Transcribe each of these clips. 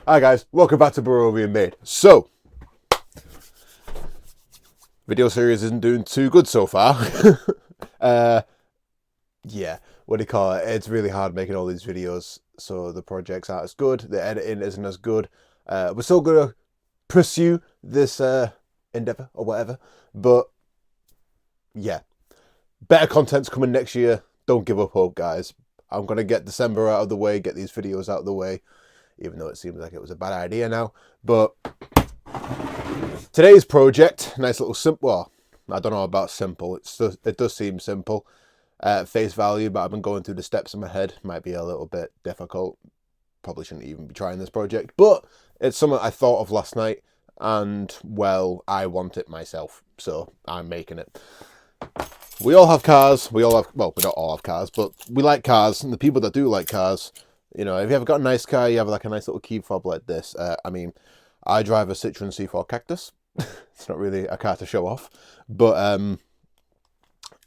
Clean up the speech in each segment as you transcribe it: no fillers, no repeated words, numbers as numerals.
Hi guys, welcome back to BARROVAIN Made. So, video series isn't doing too good so far. Yeah, what do you call it? It's really hard making all these videos, so the projects aren't as good, the editing isn't as good. We're still gonna pursue this endeavor or whatever, but yeah, better content's coming next year. Don't give up hope, guys. I'm gonna get December out of the way, get these videos out of the way, even though it seems like it was a bad idea now. But today's project, nice little simple. Well, I don't know about simple. It does seem simple at face value, but I've been going through the steps in my head. Might be a little bit difficult. Probably shouldn't even be trying this project, but it's something I thought of last night, and well, I want it myself, so I'm making it. We all have cars. We don't all have cars, but we like cars, and the people that do like cars, you know, if you ever got a nice car, you have like a nice little key fob like this. I mean, I drive a Citroen C4 Cactus. It's not really a car to show off, but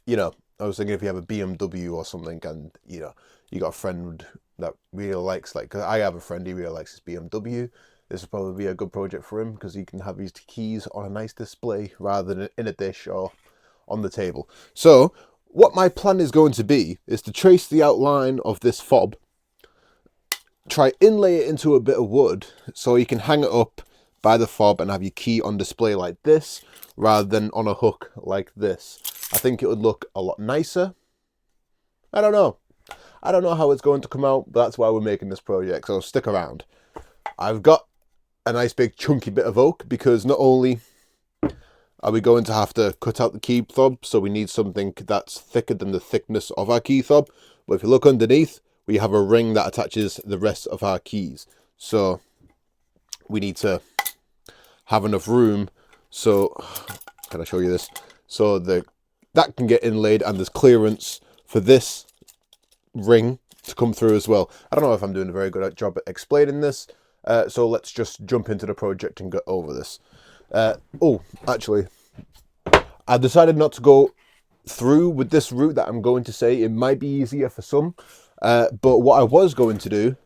you know, I was thinking if you have a BMW or something, and you know, you got a friend that really likes, like, cause I have a friend, he really likes his BMW. This would probably be a good project for him because he can have his keys on a nice display rather than in a dish or on the table. So what my plan is going to be is to trace the outline of this fob, try inlay it into a bit of wood so you can hang it up by the fob and have your key on display like this rather than on a hook like this. I think it would look a lot nicer. I don't know how it's going to come out, but that's why we're making this project, so stick around. I've got a nice big chunky bit of oak because not only are we going to have to cut out the key fob, so we need something that's thicker than the thickness of our key fob, but if you look underneath, we have a ring that attaches the rest of our keys. So we need to have enough room. So can I show you this? So that can get inlaid, and there's clearance for this ring to come through as well. I don't know if I'm doing a very good job at explaining this. So let's just jump into the project and get over this. Oh, actually, I decided not to go through with this route that I'm going to say. It might be easier for some. But what I was going to do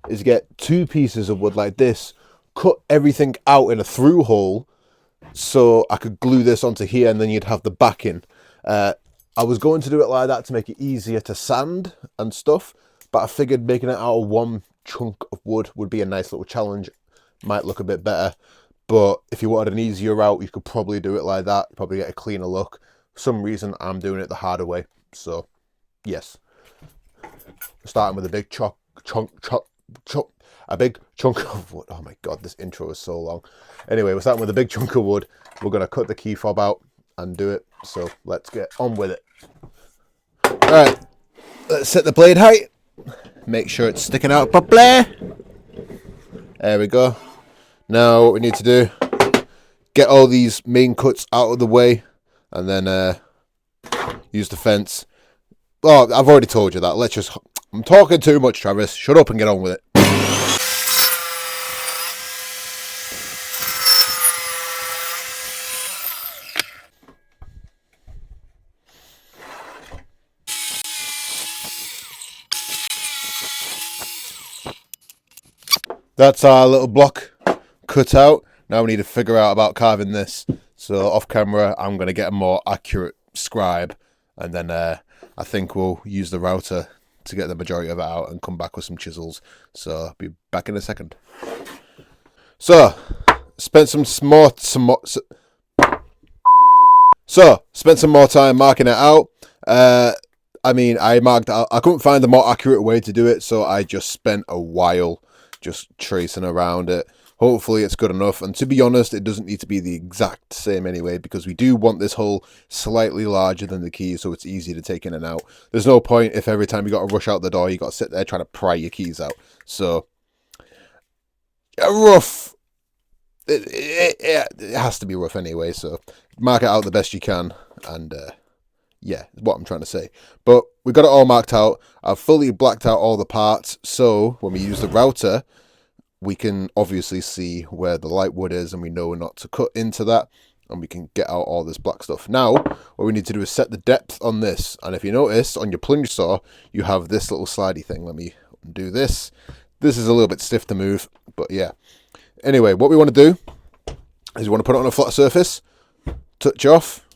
is get two pieces of wood like this, cut everything out in a through hole so I could glue this onto here, and then you'd have the backing. I was going to do it like that to make it easier to sand and stuff, but I figured making it out of one chunk of wood would be a nice little challenge. Might look a bit better, but if you wanted an easier route, you could probably do it like that, probably get a cleaner look. For some reason, I'm doing it the harder way, so yes. Starting with a big a big chunk of wood. Oh my god, this intro is so long. Anyway, we're starting with a big chunk of wood. We're going to cut the key fob out and do it, so let's get on with it. Alright, let's set the blade height. Make sure it's sticking out properly. There we go. Now what we need to do, get all these main cuts out of the way, and then use the fence. Oh, I've already told you that. I'm talking too much, Travis. Shut up and get on with it. That's our little block cut out. Now we need to figure out about carving this. So off camera, I'm going to get a more accurate scribe, and then I think we'll use the router to get the majority of it out and come back with some chisels. So I'll be back in a second. So spent some more time marking it out. I mean, I couldn't find a more accurate way to do it, so I just spent a while just tracing around it. Hopefully it's good enough, and to be honest, it doesn't need to be the exact same anyway, because we do want this hole slightly larger than the key, so it's easy to take in and out. There's no point if every time you got to rush out the door, you got to sit there trying to pry your keys out. So rough. It has to be rough anyway, so mark it out the best you can, and yeah, is what I'm trying to say. But we got it all marked out. I've fully blacked out all the parts, so when we use the router, we can obviously see where the light wood is, and we know not to cut into that, and we can get out all this black stuff. Now, what we need to do is set the depth on this, and if you notice, on your plunge saw, you have this little slidey thing. Let me do this. This is a little bit stiff to move, but yeah. Anyway, what we want to do is we want to put it on a flat surface, touch off,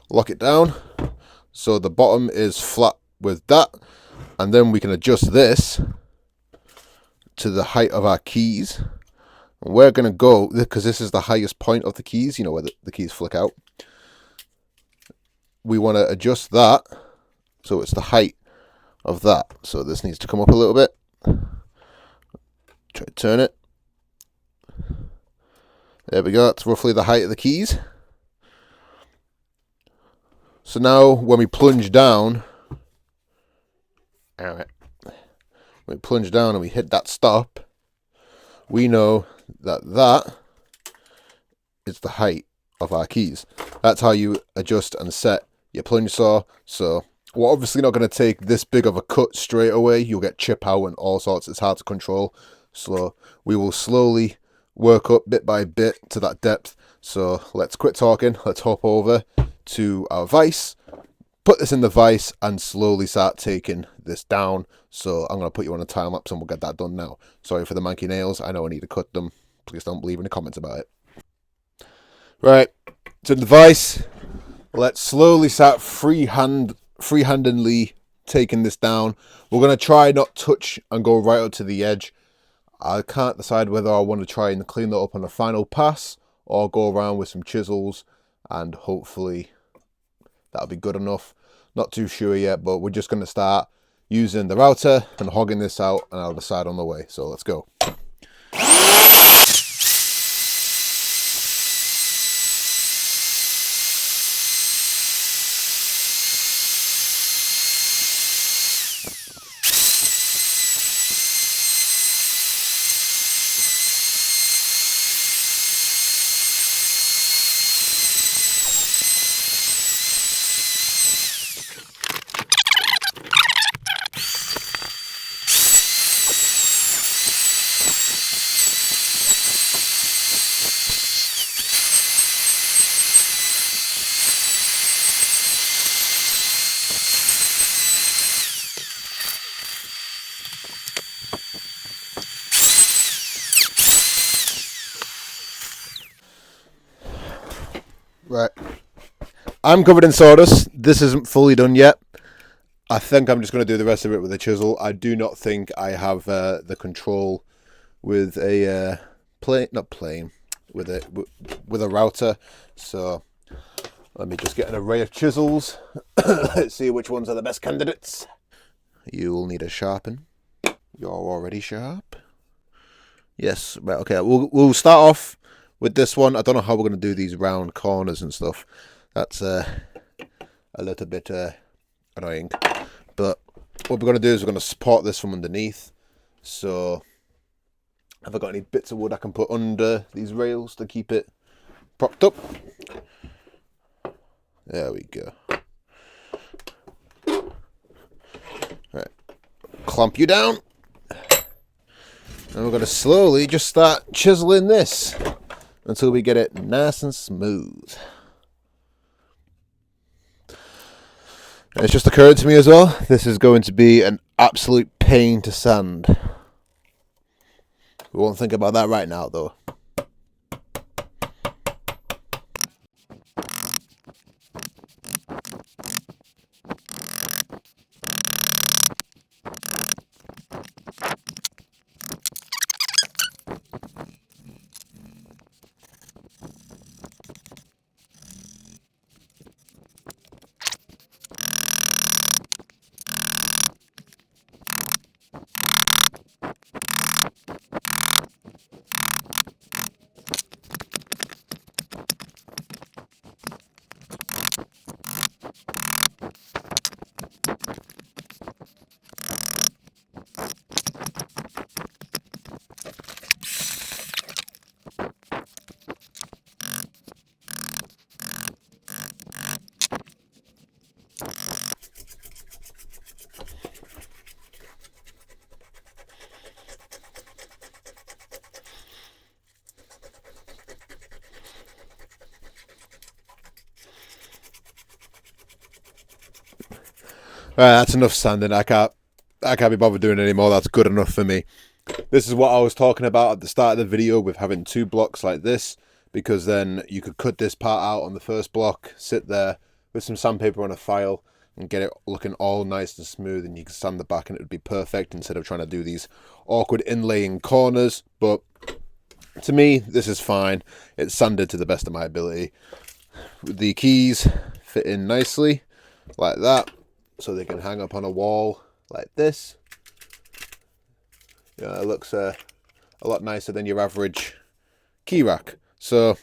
lock it down, so the bottom is flat with that, and then we can adjust this to the height of our keys. And we're going to go, because this is the highest point of the keys, you know, where the keys flick out. We want to adjust that so it's the height of that. So this needs to come up a little bit. Try to turn it. There we go, that's roughly the height of the keys. So now when we plunge down, when we plunge down and we hit that stop, we know that that is the height of our keys. That's how you adjust and set your plunge saw. So we're obviously not going to take this big of a cut straight away. You'll get chip out and all sorts. It's hard to control. So we will slowly work up bit by bit to that depth. So let's quit talking. Let's hop over to our vise, put this in the vise, and slowly start taking this down. So I'm going to put you on a time lapse and we'll get that done now. Sorry for the manky nails. I know I need to cut them. Please don't leave any comments about it. Right, to the vise. Let's slowly start freehandedly taking this down. We're going to try not touch and go right up to the edge. I can't decide whether I want to try and clean that up on the final pass or go around with some chisels and hopefully that'll be good enough. Not too sure yet, but we're just going to start using the router and hogging this out, and I'll decide on the way. So let's go. Right, I'm covered in sawdust. This isn't fully done yet. I think I'm just going to do the rest of it with a chisel. I do not think I have the control with a with a router. So let me just get an array of chisels. Let's see which ones are the best candidates. You will need a sharpen. You're already sharp. Yes, right. Okay, we'll start off with this one. I don't know how we're going to do these round corners and stuff. That's a little bit annoying. But what we're going to do is we're going to support this from underneath. So have I got any bits of wood I can put under these rails to keep it propped up? There we go. Right, clamp you down. And we're going to slowly just start chiseling this until we get it nice and smooth. And it's just occurred to me as well, this is going to be an absolute pain to sand. We won't think about that right now though. Right, that's enough sanding. I can't I can't be bothered doing anymore. That's good enough for me. This is what I was talking about at the start of the video with having 2 blocks like this, because then you could cut this part out on the first block, sit there with some sandpaper on a file and get it looking all nice and smooth, and you can sand the back and it would be perfect instead of trying to do these awkward inlaying corners. But to me, this is fine. It's sanded to the best of my ability. The keys fit in nicely like that, so they can hang up on a wall like this. Yeah, it looks a lot nicer than your average key rack. So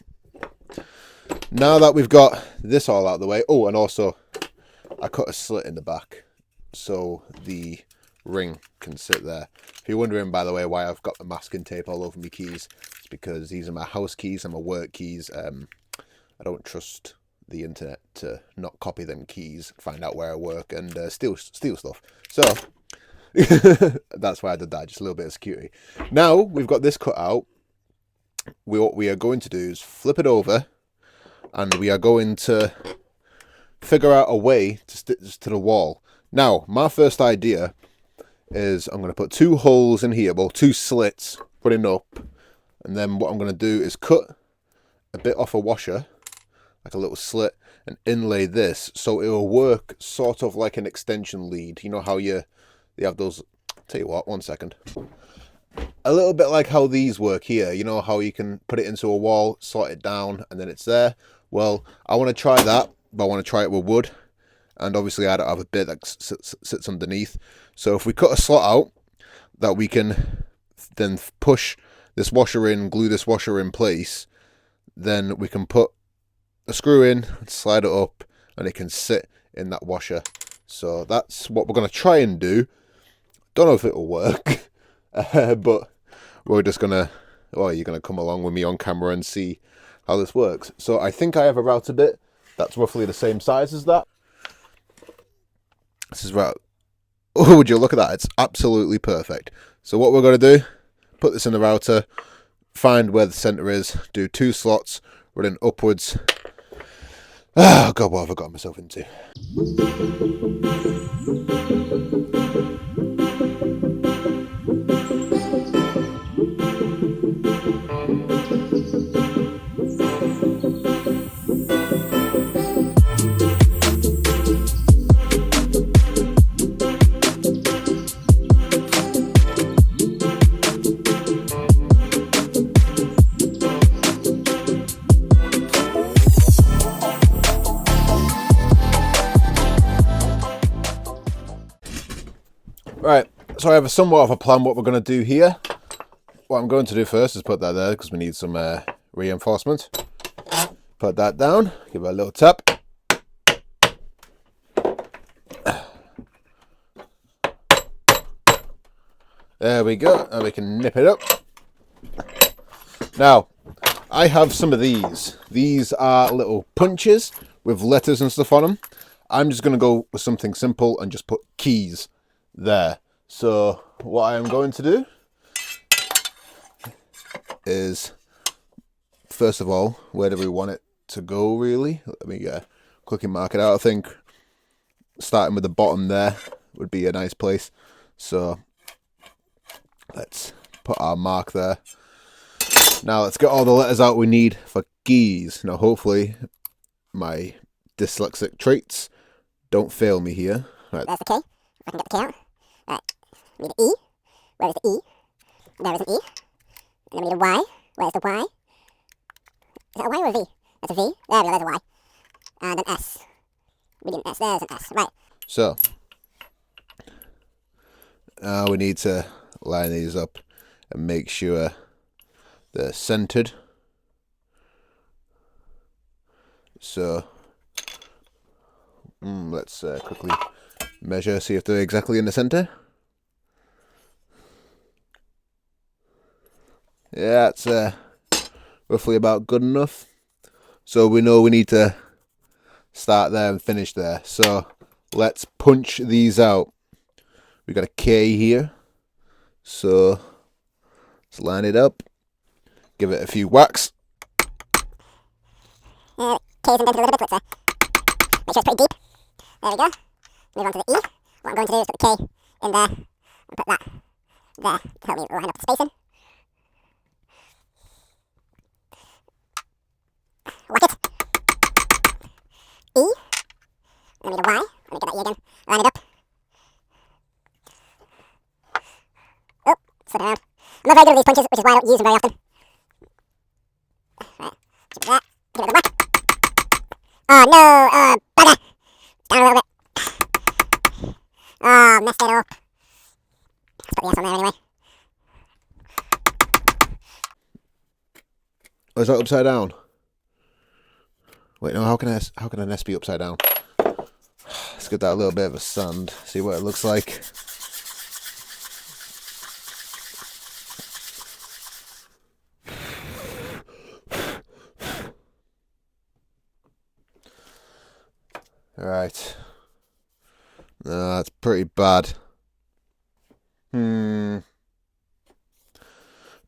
now that we've got this all out of the way, oh, and also I cut a slit in the back so the ring can sit there. If you're wondering, by the way, why I've got the masking tape all over my keys, it's because these are my house keys and my work keys. I don't trust the internet to not copy them keys, find out where I work, and steal stuff. So that's why I did that, just a little bit of security. Now we've got this cut out. What we are going to do is flip it over, and we are going to figure out a way to stick this to the wall. Now, my first idea is I'm going to put 2 holes in here, well, 2 slits running up, and then what I'm going to do is cut a bit off a washer, like a little slit, and inlay this so it will work sort of like an extension lead. You know how they have those, tell you what, 1 second. A little bit like how these work here. You know how you can put it into a wall, slot it down, and then it's there? Well, I want to try that, but I want to try it with wood. And obviously I don't have a bit that sits underneath. So if we cut a slot out, that we can then push this washer in, glue this washer in place, then we can put a screw in, slide it up, and it can sit in that washer. So that's what we're going to try and do. Don't know if it'll work, but we're just going to, well, you're going to come along with me on camera and see how this works. So I think I have a router bit that's roughly the same size as that. This is right. Oh, would you look at that? It's absolutely perfect. So what we're going to do, put this in the router, find where the center is, do 2 slots running upwards. Oh God, what have I got myself into? Right, so I have somewhat of a plan what we're going to do here. What I'm going to do first is put that there because we need some reinforcement. Put that down, give it a little tap. There we go, and we can nip it up. Now, I have some of these. These are little punches with letters and stuff on them. I'm just going to go with something simple and just put keys there. So what I am going to do is, first of all, where do we want it to go really? Let me quickly mark it out. I think starting with the bottom there would be a nice place. So let's put our mark there. Now let's get all the letters out we need for keys. Now hopefully my dyslexic traits don't fail me here. Right. There's the K, if I can get the K out. Right, we need an E. Where is the E? There is an E. And then we need a Y. Where is the Y? Is that a Y or a V? That's a V. There we go, there's a Y. And an S. We need an S. There's an S. Right. So now we need to line these up and make sure they're centered. So let's quickly measure, see if they're exactly in the center. Yeah, it's roughly about good enough. So we know we need to start there and finish there. So let's punch these out. We got a K here. So let's line it up. Give it a few whacks. K's indented a little bit, let's make sure it's pretty deep. There we go. Move on to the E. What I'm going to do is put the K in there and put that there to help me line up the spacing. Whack it. E. Then we need a Y. Let me get that E again. Line it up. Oh, slip it around. I'm not very good at these punches, which is why I don't use them very often. Right, give it that. Give it a whack. Oh no, bugger. Down a little bit. Oh, messed it up. Let's put the S on there anyway. Oh, is that upside down? Wait, no, how can an S be upside down? Let's get that a little bit of a sand, see what it looks like. Right. No, that's pretty bad.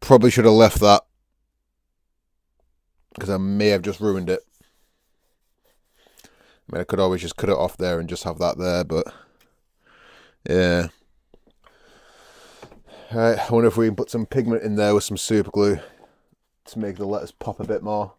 Probably should have left that, because I may have just ruined it. I mean, I could always just cut it off there and just have that there, but yeah. Alright, I wonder if we can put some pigment in there with some super glue to make the letters pop a bit more.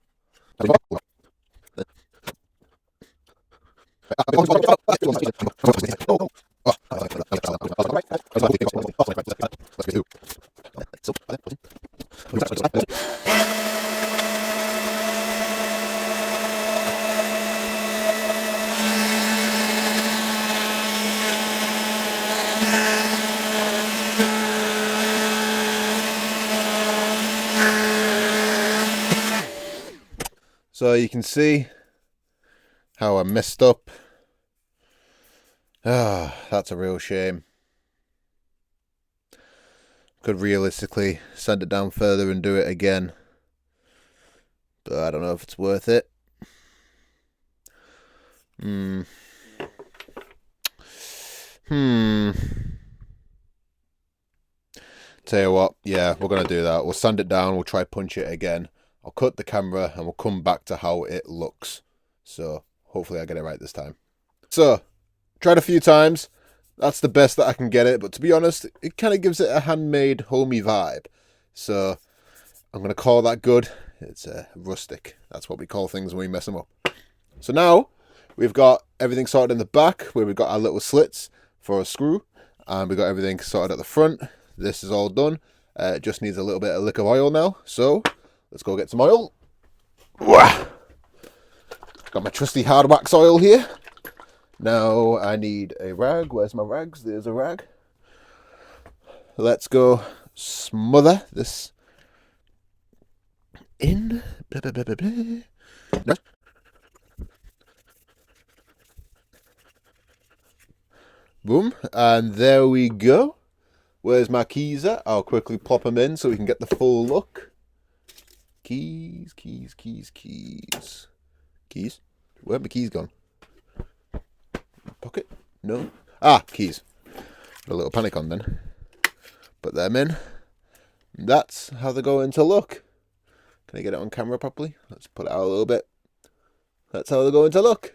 So you can see how I messed up. Ah, that's a real shame. Could realistically send it down further and do it again, but I don't know if it's worth it. Tell you what, yeah, we're going to do that. We'll sand it down, we'll try punch it again. I'll cut the camera and we'll come back to how it looks. So hopefully I get it right this time. So, tried a few times. That's the best that I can get it. But to be honest, it kind of gives it a handmade, homey vibe. So I'm going to call that good. It's rustic. That's what we call things when we mess them up. So now we've got everything sorted in the back, where we've got our little slits for a screw. And we've got everything sorted at the front. This is all done. It just needs a little bit of lick of oil now. So let's go get some oil. Got my trusty hard wax oil here. Now I need a rag. Where's my rags? There's a rag. Let's go smother this in. Boom. And there we go. Where's my keys at? I'll quickly plop them in so we can get the full look. Keys, keys, keys, keys. Keys? Where have my keys gone? Pocket? No. Ah, keys. Got a little panic on then. Put them in. That's how they're going to look. Can I get it on camera properly? Let's put it out a little bit. That's how they're going to look.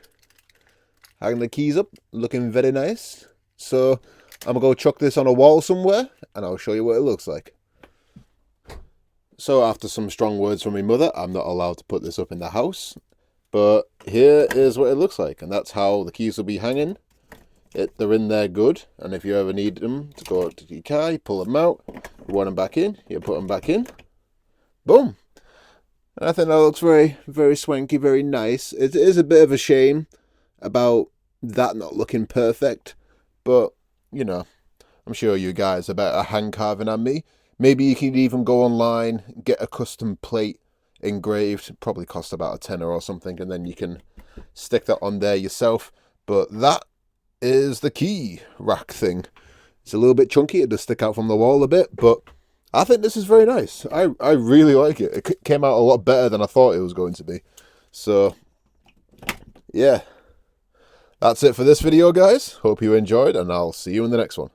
Hang the keys up, looking very nice. So I'm going to go chuck this on a wall somewhere and I'll show you what it looks like. So after some strong words from my mother, I'm not allowed to put this up in the house. But here is what it looks like, and that's how the keys will be hanging. They're in there good, and if you ever need them to go to your car, you pull them out, you want them back in, you put them back in. Boom! And I think that looks very, very swanky, very nice. It is a bit of a shame about that not looking perfect, but, you know, I'm sure you guys are better at hand carving than me. Maybe you can even go online, get a custom plate engraved. It probably cost about a tenner or something, and then you can stick that on there yourself. But that is the key rack thing. It's a little bit chunky. It does stick out from the wall a bit, but I think this is very nice. I really like it. It came out a lot better than I thought it was going to be. So, yeah. That's it for this video, guys. Hope you enjoyed, and I'll see you in the next one.